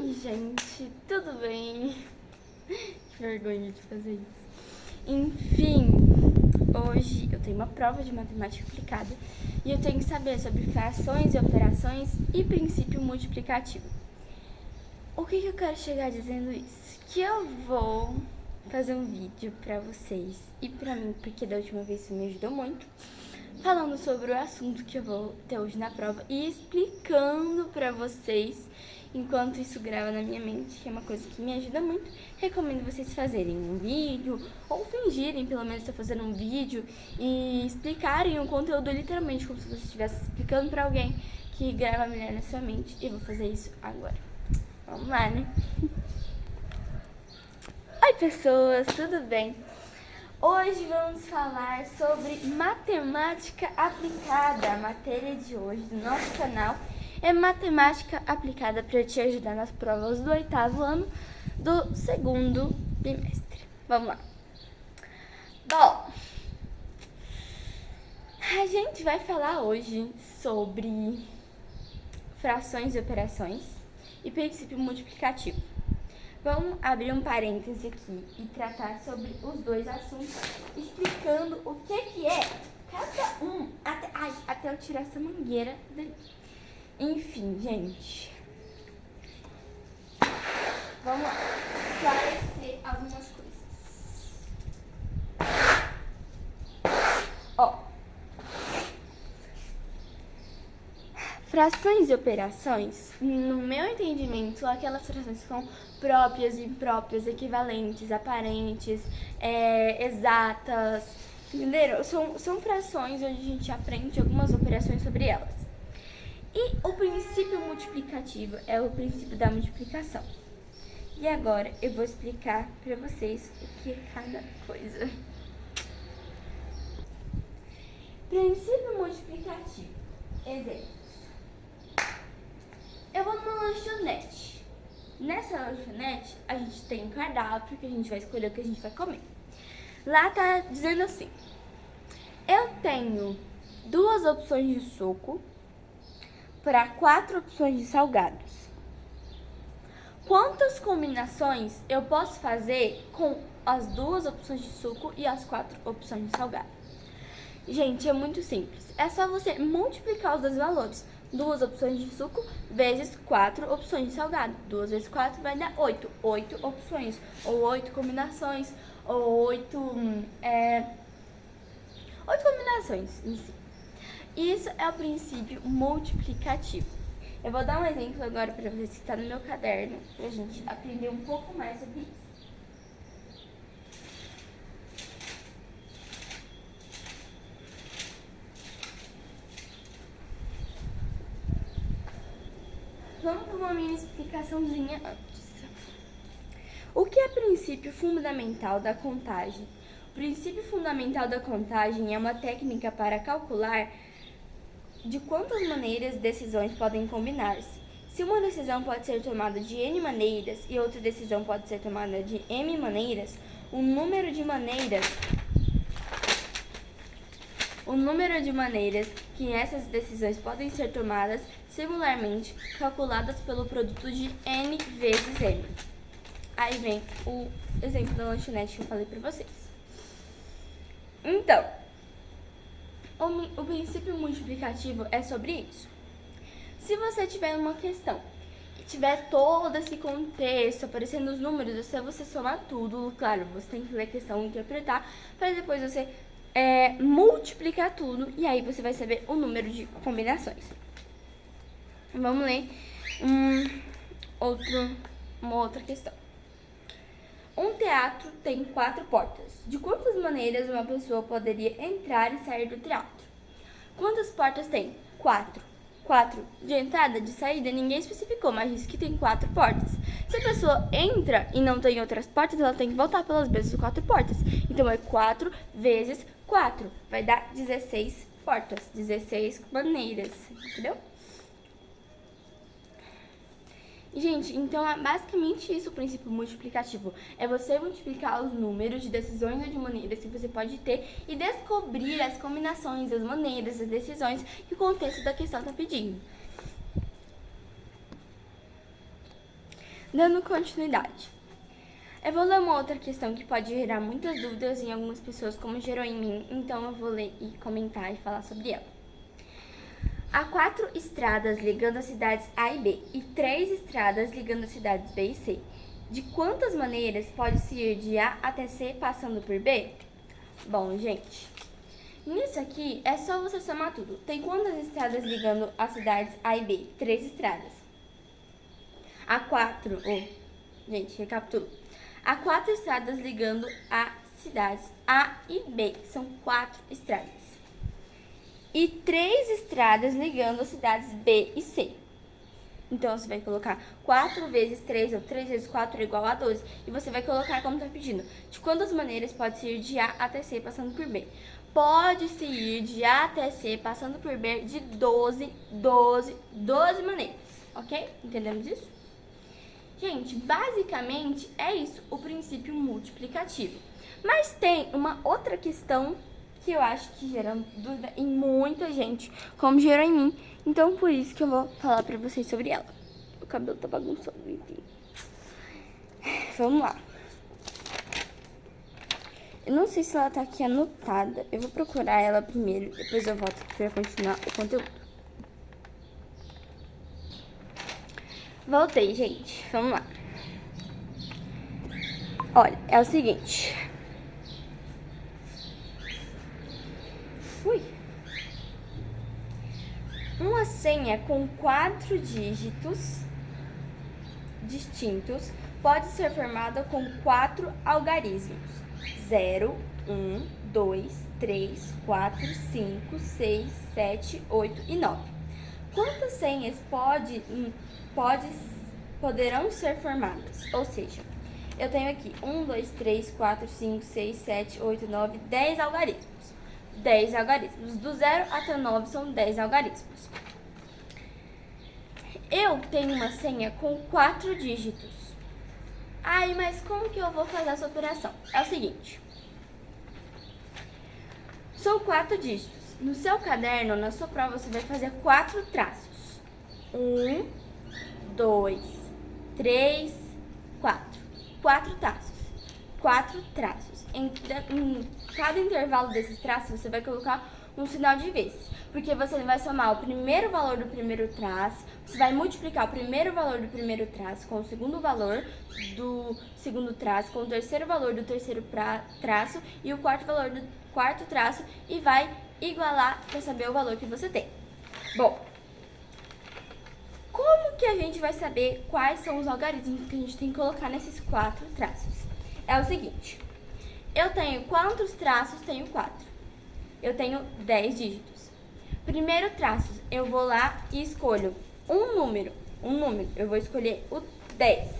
Oi, gente, tudo bem? Que vergonha de fazer isso. Enfim, hoje eu tenho uma prova de matemática aplicada e eu tenho que saber sobre frações e operações e princípio multiplicativo. O que eu quero chegar dizendo isso? Que eu vou fazer um vídeo pra vocês e pra mim, porque da última vez isso me ajudou muito, falando sobre o assunto que eu vou ter hoje na prova e explicando pra vocês enquanto isso grava na minha mente, que é uma coisa que me ajuda muito. Recomendo vocês fazerem um vídeo ou fingirem pelo menos estar fazendo um vídeo e explicarem o conteúdo literalmente como se você estivesse explicando pra alguém, que grava melhor na sua mente. E eu vou fazer isso agora. Vamos lá, né? Oi, pessoas, tudo bem? Hoje vamos falar sobre matemática aplicada. A matéria de hoje do nosso canal é matemática aplicada para te ajudar nas provas do 8º ano do 2º bimestre. Vamos lá. Bom, a gente vai falar hoje sobre frações e operações e princípio multiplicativo. Vamos abrir um parêntese aqui e tratar sobre os dois assuntos, explicando o que é cada um, até eu tirar essa mangueira dali. Enfim, gente, vamos lá, esclarecer algumas coisas. Frações e operações, no meu entendimento, são aquelas frações que são próprias, impróprias, equivalentes, aparentes, exatas, entenderam? São frações onde a gente aprende algumas operações sobre elas. E o princípio multiplicativo é o princípio da multiplicação. E agora eu vou explicar para vocês o que é cada coisa. Princípio multiplicativo. Exemplo. Eu vou numa lanchonete. Nessa lanchonete, a gente tem um cardápio que a gente vai escolher o que a gente vai comer. Lá tá dizendo assim: eu tenho 2 opções de suco para 4 opções de salgados. Quantas combinações eu posso fazer com as 2 opções de suco e as 4 opções de salgado? Gente, é muito simples. É só você multiplicar os dois valores. 2 opções de suco vezes 4 opções de salgado. 2 vezes 4 vai dar 8. 8 opções, ou 8 combinações, ou 8 combinações em si. Isso é o princípio multiplicativo. Eu vou dar um exemplo agora para vocês que está no meu caderno, para a gente aprender um pouco mais sobre isso. Vamos para uma mini explicaçãozinha antes. O que é princípio fundamental da contagem? O princípio fundamental da contagem é uma técnica para calcular de quantas maneiras decisões podem combinar-se. Se uma decisão pode ser tomada de N maneiras e outra decisão pode ser tomada de M maneiras, o número de maneiras que essas decisões podem ser tomadas singularmente calculadas pelo produto de N vezes M. Aí vem o exemplo da lanchonete que eu falei pra vocês. Então, o princípio multiplicativo é sobre isso. Se você tiver uma questão e tiver todo esse contexto aparecendo os números, é só você somar tudo. Claro, você tem que ler a questão e interpretar, para depois você multiplicar tudo e aí você vai saber o número de combinações. Vamos ler uma outra questão. Um teatro tem 4 portas. De quantas maneiras uma pessoa poderia entrar e sair do teatro? Quantas portas tem? 4. 4 de entrada, de saída, ninguém especificou, mas diz que tem 4 portas. Se a pessoa entra e não tem outras portas, ela tem que voltar pelas mesmas 4 portas. Então é 4 vezes 4, vai dar 16 portas, 16 maneiras, entendeu? E, gente, então é basicamente isso o princípio multiplicativo. É você multiplicar os números de decisões ou de maneiras que você pode ter e descobrir as combinações, as maneiras, as decisões que o contexto da questão está pedindo. Dando continuidade. Eu vou ler uma outra questão que pode gerar muitas dúvidas em algumas pessoas, como gerou em mim, então eu vou ler e comentar e falar sobre ela. Há 4 estradas ligando as cidades A e B e 3 estradas ligando as cidades B e C. De quantas maneiras pode-se ir de A até C passando por B? Bom, gente, nisso aqui é só você somar tudo. Tem quantas estradas ligando as cidades A e B? 3 estradas. Há 4, gente, recapitulo. Há 4 estradas ligando as cidades A e B. São 4 estradas. E 3 estradas ligando as cidades B e C. Então, você vai colocar 4 vezes 3 ou 3 vezes 4 é igual a 12. E você vai colocar como está pedindo. De quantas maneiras pode-se ir de A até C passando por B? Pode-se ir de A até C passando por B de 12 maneiras. Ok? Entendemos isso? Gente, basicamente é isso, o princípio multiplicativo. Mas tem uma outra questão que eu acho que gera dúvida em muita gente, como gerou em mim. Então, por isso que eu vou falar pra vocês sobre ela. O cabelo tá bagunçado, enfim. Vamos lá. Eu não sei se ela tá aqui anotada. Eu vou procurar ela primeiro, depois eu volto aqui pra continuar o conteúdo. Voltei, gente. Vamos lá. Olha, é o seguinte. Uma senha com 4 dígitos distintos pode ser formada com 4 algarismos: 0, 1, 2, 3, 4, 5, 6, 7, 8 e 9. Quantas senhas poderão ser formadas? Ou seja, eu tenho aqui 1, 2, 3, 4, 5, 6, 7, 8, 9, 10 algarismos. 10 algarismos. Do 0 até o 9 são 10 algarismos. Eu tenho uma senha com 4 dígitos. Ai, mas como que eu vou fazer essa operação? É o seguinte. São 4 dígitos. No seu caderno, na sua prova, você vai fazer 4 traços. 1, 2, 3, 4. 4 traços. 4 traços. Em cada intervalo desses traços, você vai colocar um sinal de vezes. Porque você vai somar o primeiro valor do primeiro traço, você vai multiplicar o primeiro valor do primeiro traço com o segundo valor do segundo traço, com o terceiro valor do terceiro traço e o quarto valor do quarto traço e vai igualar para saber o valor que você tem. Bom, como que a gente vai saber quais são os algarismos que a gente tem que colocar nesses 4 traços? É o seguinte, eu tenho quantos traços? Tenho 4. Eu tenho 10 dígitos. Primeiro traço, eu vou lá e escolho um número. Eu vou escolher o 10.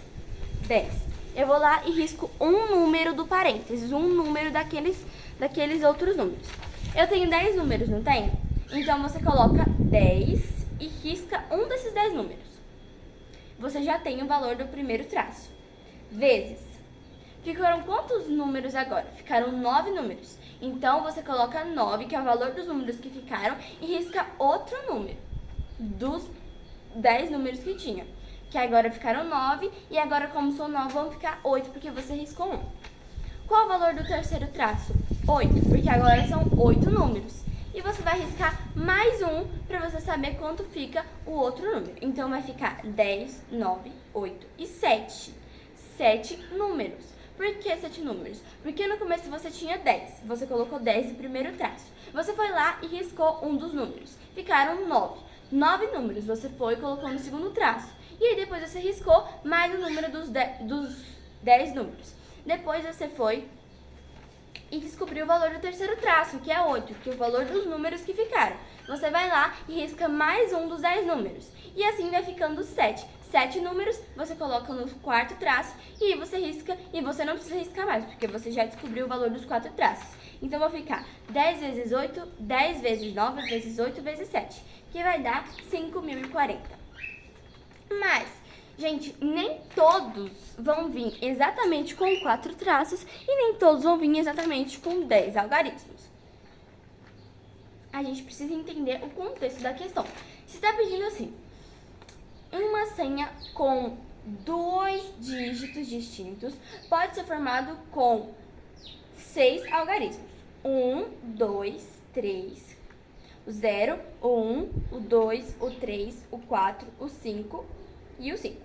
10. Eu vou lá e risco um número do parênteses, um número daqueles outros números. Eu tenho 10 números, não tenho? Então, você coloca 10 e risca um desses 10 números. Você já tem o valor do primeiro traço. Vezes. Ficaram quantos números agora? Ficaram 9 números. Então, você coloca 9, que é o valor dos números que ficaram, e risca outro número dos 10 números que tinha. Que agora ficaram 9, e agora, como são 9, vão ficar 8, porque você riscou 1. Qual o valor do terceiro traço? 8, porque agora são 8 números. E você vai riscar mais um, para você saber quanto fica o outro número. Então, vai ficar 10, 9, 8 e 7. 7 números. Por que 7 números? Porque no começo você tinha 10. Você colocou 10 no primeiro traço. Você foi lá e riscou um dos números. Ficaram 9. 9 números. Você foi e colocou no segundo traço. E aí depois você riscou mais o número dos 10 números. Depois você foi e descobriu o valor do terceiro traço, que é 8, que é o valor dos números que ficaram. Você vai lá e risca mais um dos 10 números. E assim vai ficando 7. 7 números, você coloca no quarto traço e você risca, e você não precisa riscar mais, porque você já descobriu o valor dos 4 traços. Então, vai ficar 10 vezes 8, 10 vezes 9, vezes 8, vezes 7, que vai dar 5.040. Mas, gente, nem todos vão vir exatamente com 4 traços e nem todos vão vir exatamente com 10 algarismos. A gente precisa entender o contexto da questão. Se está pedindo assim, uma senha com dois dígitos distintos pode ser formado com 6 algarismos. 1, 2, 3, o 0, o 1, o 2, o 3, o 4, o 5 e o 5.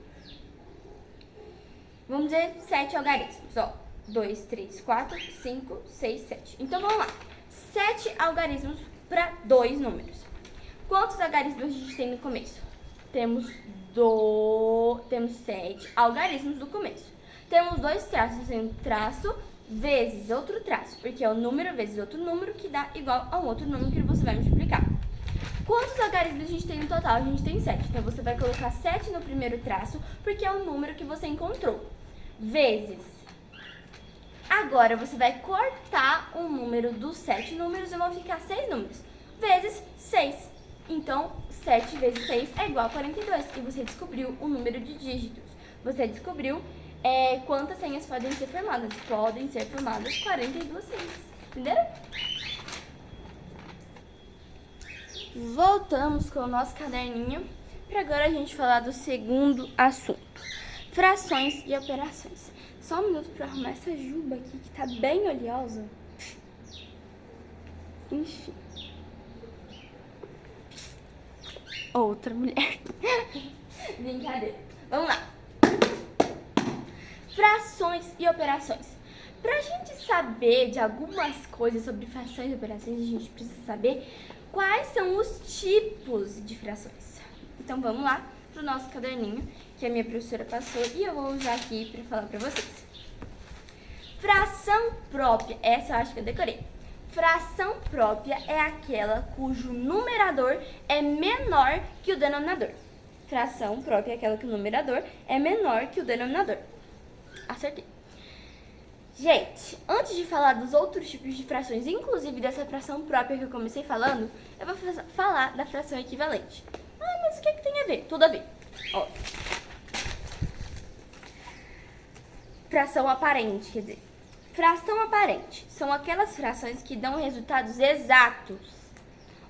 Vamos dizer 7 algarismos, ó. 2, 3, 4, 5, 6, 7. Então, vamos lá. 7 algarismos para 2 números. Quantos algarismos a gente tem no começo? Temos 7 algarismos no começo. Temos 2 traços, um traço vezes outro traço, porque é o número vezes outro número que dá igual a um outro número que você vai multiplicar. Quantos algarismos a gente tem no total? A gente tem 7. Então, você vai colocar 7 no primeiro traço, porque é o número que você encontrou. Vezes. Agora, você vai cortar o número dos 7 números e vão ficar 6 números. Vezes 6. Então, 7 vezes 6 é igual a 42. E você descobriu o número de dígitos. Você descobriu quantas senhas podem ser formadas. Podem ser formadas 42 senhas. Entenderam? Voltamos com o nosso caderninho para agora a gente falar do segundo assunto. Frações e operações. Só um minuto para arrumar essa juba aqui que tá bem oleosa. Enfim. Outra mulher. Brincadeira. Vamos lá. Frações e operações. Pra gente saber de algumas coisas sobre frações e operações, a gente precisa saber quais são os tipos de frações. Então vamos lá pro nosso caderninho que a minha professora passou e eu vou usar aqui para falar para vocês. Fração própria, essa eu acho que eu decorei. Fração própria é aquela cujo numerador é menor que o denominador. Fração própria é aquela que o numerador é menor que o denominador. Acertei. Gente, antes de falar dos outros tipos de frações, inclusive dessa fração própria que eu comecei falando, eu vou falar da fração equivalente. Ah, mas o que tem a ver? Tudo a ver. Ó. Fração aparente, quer dizer. Fração aparente são aquelas frações que dão resultados exatos.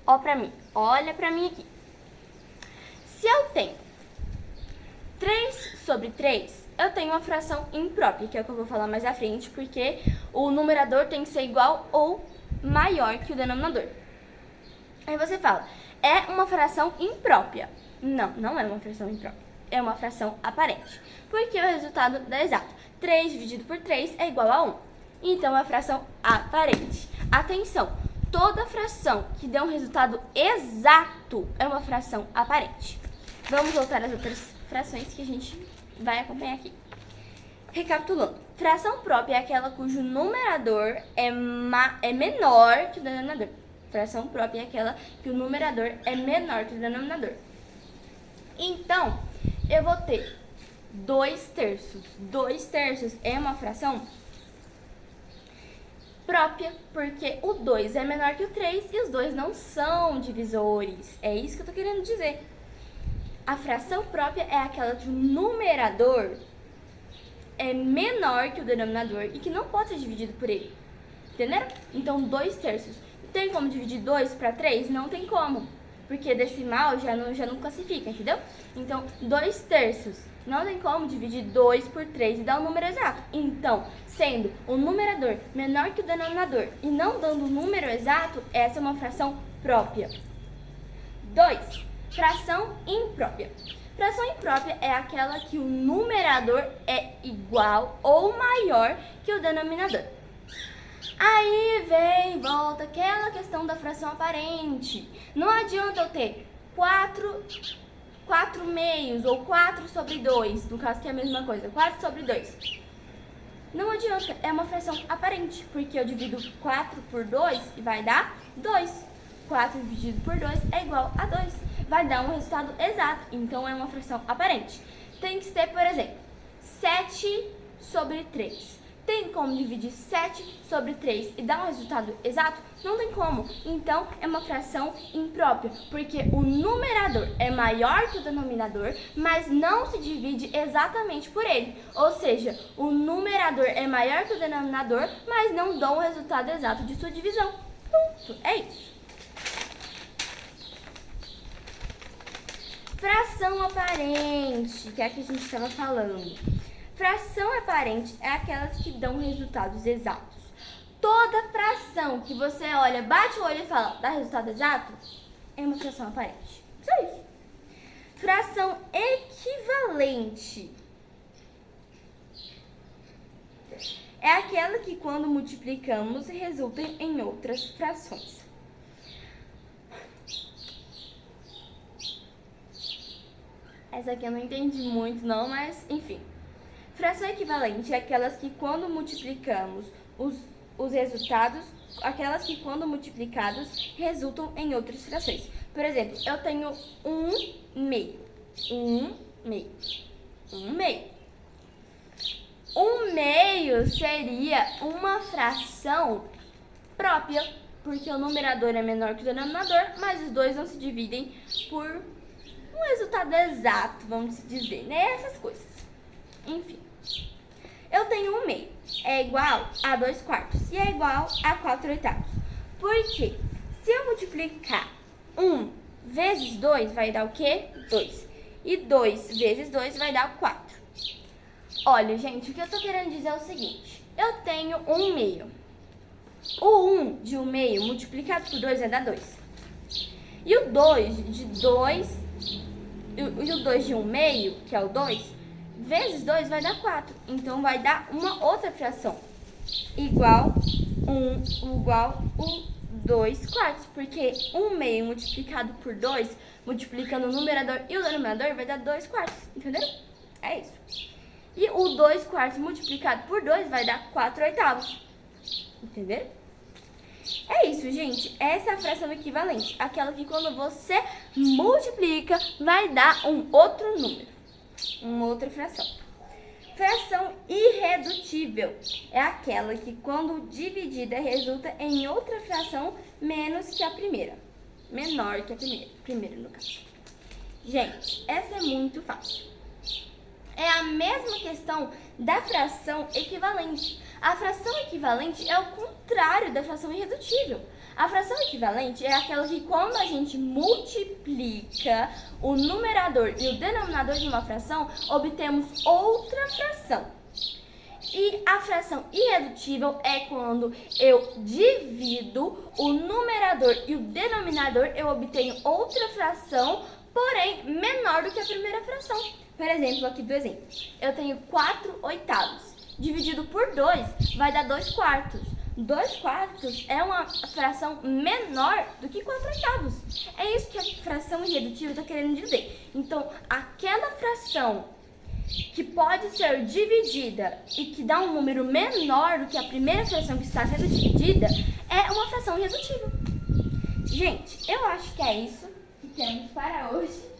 Ó pra mim, olha pra mim aqui. Se eu tenho 3 sobre 3, eu tenho uma fração imprópria, que é o que eu vou falar mais à frente, porque o numerador tem que ser igual ou maior que o denominador. Aí você fala, é uma fração imprópria. Não, não é uma fração imprópria. É uma fração aparente, porque o resultado dá exato. 3 dividido por 3 é igual a 1. Então, é uma fração aparente. Atenção, toda fração que dê um resultado exato é uma fração aparente. Vamos voltar às outras frações que a gente vai acompanhar aqui. Recapitulando, fração própria é aquela cujo numerador é menor que o denominador. Fração própria é aquela que o numerador é menor que o denominador. Então, eu vou ter 2 terços. 2 terços é uma fração própria, porque o 2 é menor que o 3 e os dois não são divisores. É isso que eu tô querendo dizer. A fração própria é aquela que o numerador é menor que o denominador e que não pode ser dividido por ele. Entenderam? Então, 2 terços. Tem como dividir 2 para 3? Não tem como, porque decimal já não classifica, entendeu? Então, 2 terços. Não tem como dividir 2 por 3 e dar um número exato. Então, sendo o numerador menor que o denominador e não dando o número exato, essa é uma fração própria. 2. Fração imprópria. Fração imprópria é aquela que o numerador é igual ou maior que o denominador. Aí vem, volta aquela questão da fração aparente. Não adianta eu ter 4 meios ou 4 sobre 2, no caso que é a mesma coisa, 4 sobre 2. Não adianta, é uma fração aparente, porque eu divido 4 por 2 e vai dar 2. 4 dividido por 2 é igual a 2. Vai dar um resultado exato, então é uma fração aparente. Tem que ser, por exemplo, 7 sobre 3. Tem como dividir 7 sobre 3 e dar um resultado exato? Não tem como. Então, é uma fração imprópria, porque o numerador é maior que o denominador, mas não se divide exatamente por ele. Ou seja, o numerador é maior que o denominador, mas não dá o resultado exato de sua divisão. Pronto, é isso. Fração aparente, que é a que a gente estava falando. Fração aparente é aquelas que dão resultados exatos. Toda fração que você olha, bate o olho e fala, dá resultado exato, é uma fração aparente. Só isso. Fração equivalente é aquela que, quando multiplicamos, resulta em outras frações. Essa aqui eu não entendi muito não, mas enfim. Fração equivalente é aquelas que, quando multiplicamos os resultados, aquelas que, quando multiplicados, resultam em outras frações. Por exemplo, eu tenho 1/2. 1/2. 1/2. 1/2 seria uma fração própria, porque o numerador é menor que o denominador, mas os dois não se dividem por um resultado exato, vamos dizer, né? Essas coisas. Enfim. Eu tenho 1/2. É igual a 2/4 e é igual a 4/8. Por quê? Se eu multiplicar 1 vezes 2, vai dar o quê? 2. E 2 vezes 2 vai dar 4. Olha, gente, o que eu tô querendo dizer é o seguinte. Eu tenho 1/2. O 1 de 1/2 multiplicado por 2 vai dar 2. E o 2 de 2... E o 2 de 1/2, que é o 2, vezes 2 vai dar 4. Então, vai dar uma outra fração. Igual o 2/4. Porque 1/2 multiplicado por 2, multiplicando o numerador e o denominador, vai dar 2/4. Entendeu? É isso. E o 2/4 multiplicado por 2 vai dar 4/8. Entendeu? É isso, gente. Essa é a fração equivalente. Aquela que, quando você multiplica, vai dar um outro número. Uma outra fração. Fração irredutível é aquela que, quando dividida, resulta em outra fração menos que a primeira. Menor que a primeira. Primeira, no caso. Gente, essa é muito fácil. É a mesma questão da fração equivalente. A fração equivalente é o contrário da fração irredutível. A fração equivalente é aquela que, quando a gente multiplica o numerador e o denominador de uma fração, obtemos outra fração. E a fração irredutível é quando eu divido o numerador e o denominador, eu obtenho outra fração, porém menor do que a primeira fração. Por exemplo, aqui do exemplo, eu tenho 4/8. Dividido por 2 vai dar 2/4. 2/4 é uma fração menor do que 4/8. É isso que a fração irredutível está querendo dizer. Então, aquela fração que pode ser dividida e que dá um número menor do que a primeira fração que está sendo dividida é uma fração irredutível. Gente, eu acho que é isso que temos para hoje.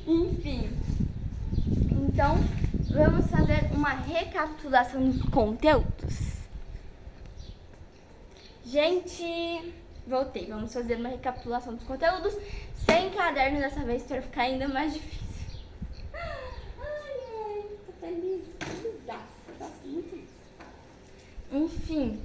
Enfim. Então, vamos fazer uma recapitulação dos conteúdos. Gente, voltei. Vamos fazer uma recapitulação dos conteúdos sem caderno dessa vez para ficar ainda mais difícil. Ai, tô feliz. Gosto muito disso. Enfim.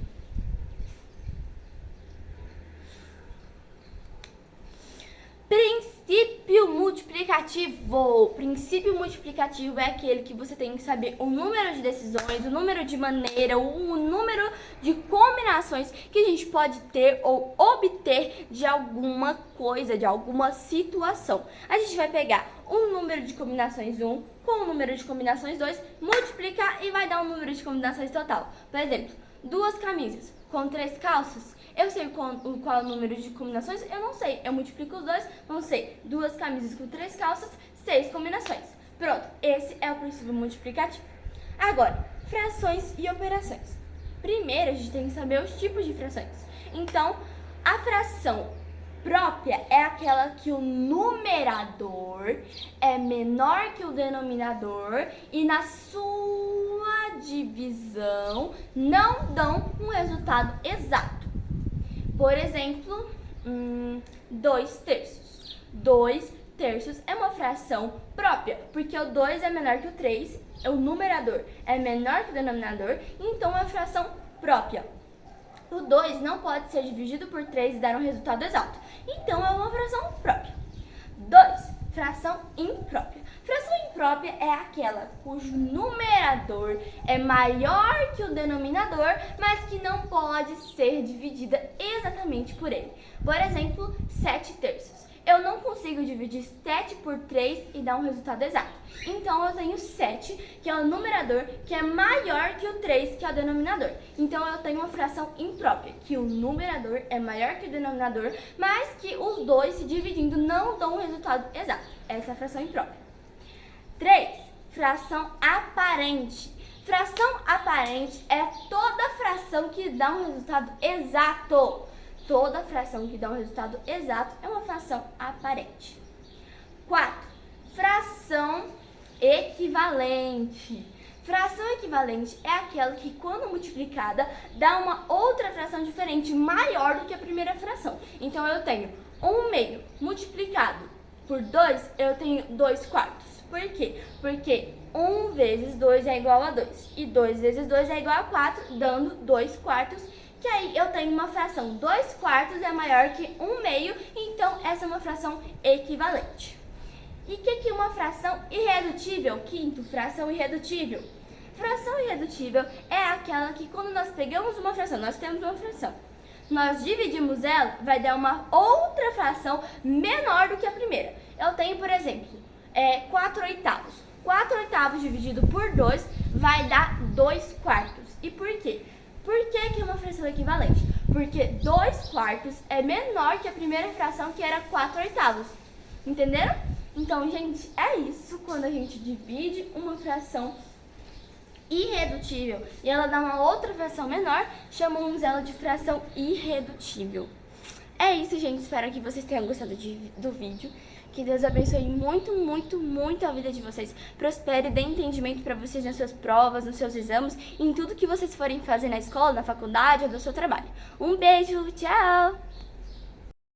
Princípio multiplicativo. Princípio multiplicativo é aquele que você tem que saber o número de decisões, o número de maneira, o número de combinações que a gente pode ter ou obter de alguma coisa, de alguma situação. A gente vai pegar o número de combinações 1 com o número de combinações 2, multiplicar e vai dar um número de combinações total. Por exemplo, 2 camisas com 3 calças. Eu sei qual é o número de combinações? Eu não sei. Eu multiplico os dois, vão ser 2 camisas com 3 calças, 6 combinações. Pronto, esse é o princípio multiplicativo. Agora, frações e operações. Primeiro, a gente tem que saber os tipos de frações. Então, a fração própria é aquela que o numerador é menor que o denominador e na sua divisão não dão um resultado exato. Por exemplo, 2/3. 2/3 é uma fração própria, porque o 2 é menor que o 3, o numerador é menor que o denominador, então é uma fração própria. O 2 não pode ser dividido por 3 e dar um resultado exato, então é uma fração própria. 2. fração imprópria. Fração imprópria é aquela cujo numerador é maior que o denominador, mas que não pode ser dividida exatamente por ele. Por exemplo, 7/3. Eu não consigo dividir 7 por 3 e dar um resultado exato. Então, eu tenho 7, que é o numerador, que é maior que o 3, que é o denominador. Então, eu tenho uma fração imprópria, que o numerador é maior que o denominador, mas que os dois se dividindo não dão um resultado exato. Essa é a fração imprópria. 3. Fração aparente. Fração aparente é toda fração que dá um resultado exato. Toda fração que dá um resultado exato é uma fração aparente. 4. Fração equivalente. Fração equivalente é aquela que, quando multiplicada, dá uma outra fração diferente, maior do que a primeira fração. Então, eu tenho 1/2 multiplicado por 2, eu tenho 2/4. Por quê? Porque 1 vezes 2 é igual a 2. E 2 vezes 2 é igual a 4, dando 2/4. Que aí eu tenho uma fração 2/4 é maior que 1/2, então essa é uma fração equivalente. E o que é uma fração irredutível? Quinto, fração irredutível. Fração irredutível é aquela que, quando nós pegamos uma fração, nós temos uma fração, nós dividimos ela, vai dar uma outra fração menor do que a primeira. Eu tenho, por exemplo, 4/8. 4/8 dividido por 2 vai dar 2/4. E por quê? Por que é uma fração equivalente? Porque 2/4 é menor que a primeira fração, que era 4/8. Entenderam? Então, gente, é isso quando a gente divide uma fração irredutível e ela dá uma outra fração menor, chamamos ela de fração irredutível. É isso, gente. Espero que vocês tenham gostado do vídeo. Que Deus abençoe muito, muito, muito a vida de vocês. Prospere, dê entendimento para vocês nas suas provas, nos seus exames, em tudo que vocês forem fazer na escola, na faculdade ou no seu trabalho. Um beijo, tchau!